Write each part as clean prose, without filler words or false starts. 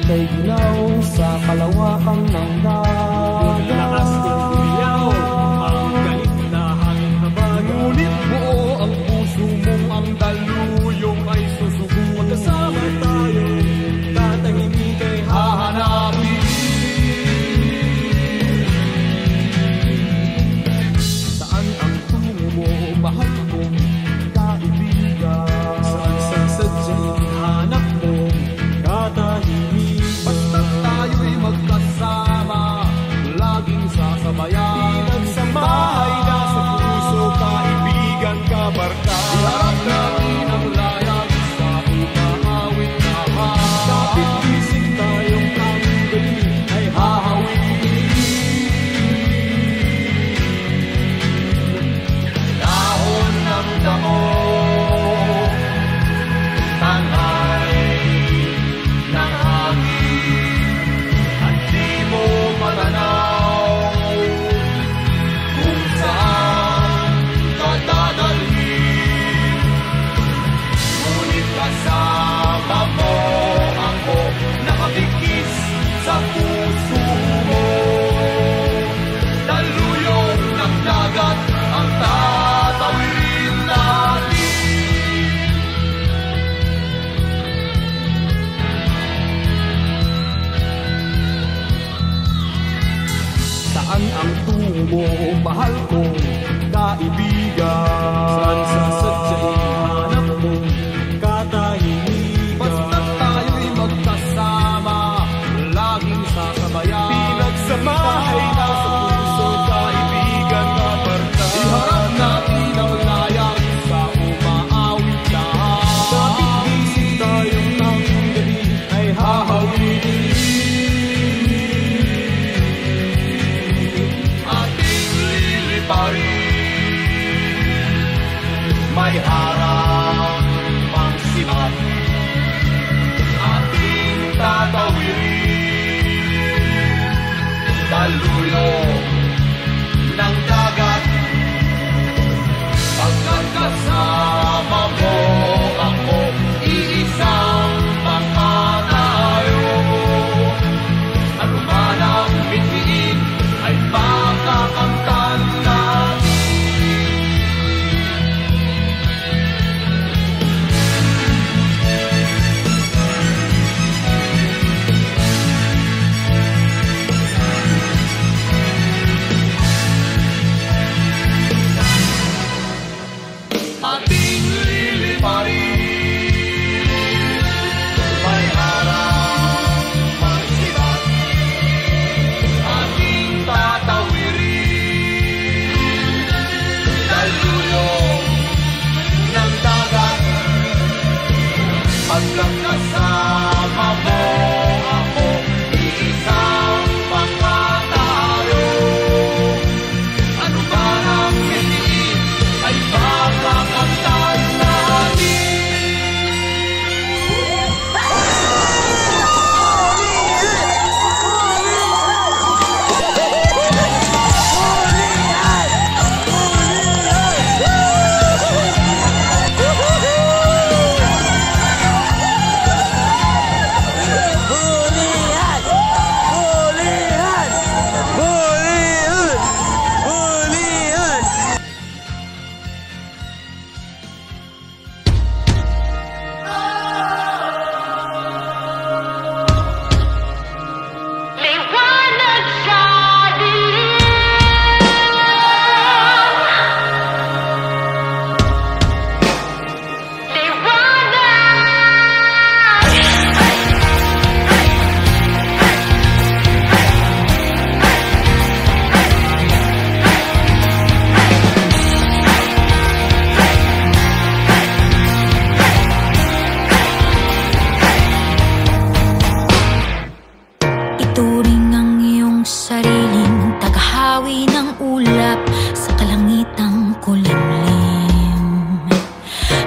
Ika'y ginaw sa kalawakan ng dagat. Lakas kong umiyaw ang galit na hangin na bagat. Ngunit buo ang puso mong ang daluyong ay susuko. Magkasama tayo, tatahimik ay Hahanapin. Saan ang tungo mo, mahal kong kaibigan? saan sa sadyang hanap mo, katahimik. Basta tayo'y magkasama, laging sasabayan. Pinagsamahay na sa puso, kaibigan, kabarka. Iharap natin ang layag sa umaawit na Kapit isip tayong ang galing ay hahawin. Dahon ng damo, tangay ng hangin, at di mo matanaw kung saan ka dadalhin. Ngunit kasama mo ako, nakabigis sa puso mo. Daluyong ng dagat ang tatawirin natin. Saan ang tungo mo, mahal kong kaibigan? saan sa sadyang hanap mo, katahimik. Basta tayo'y magkasama, laging sasabayan. Pinagsamahay na sa puso, kaibigan, kabarka. Iharap natin ang layag sa umaawit na Kapit isip tayong ang gabi ay hahawin. ating liliparin. May harap pang sibat, ating tatawirin. Daluyong ng dagat, pagkat kasama mo ako, iisang mga tayo. Ano man ang mithiin ay makakamtan natin. Ating liliparin. May harap pang sibat, ating tatawirin. Daluyong ng dagat, pagkat kasama mo ako, iisang mga tayo. Ano man ang mithiin ay makakamtan natin. Liwanag sa dilim. Ituring ang iyong sariling tagahawi ng ulap sa kalangitang kulimlim.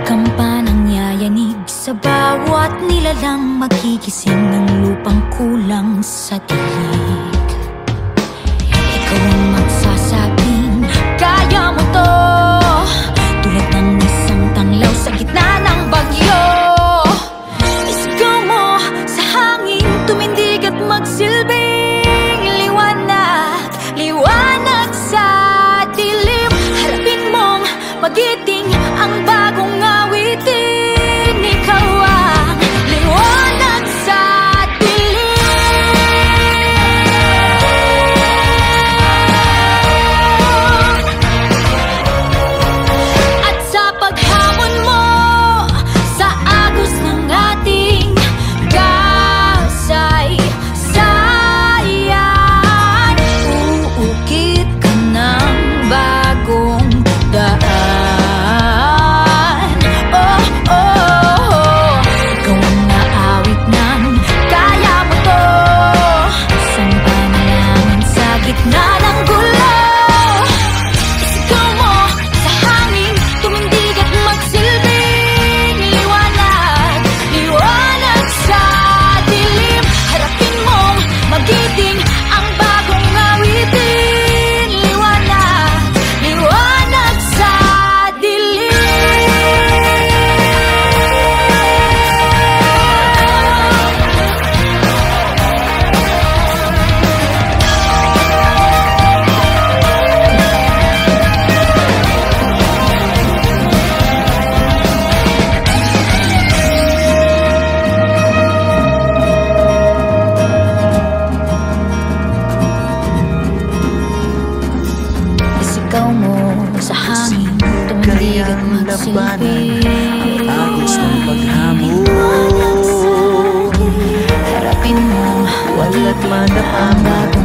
Kampanang yayanig sa bawat nilalang magigising ng lupang kulang sa dilig. Ikaw ang magsasabing kaya mo to, tulad ng isang tanglaw sa gitna ng bagyo. Isigaw mo sa hangin, tumindi kayang labanan ang agos ng paghamon. Harapin mo, Wala't madapa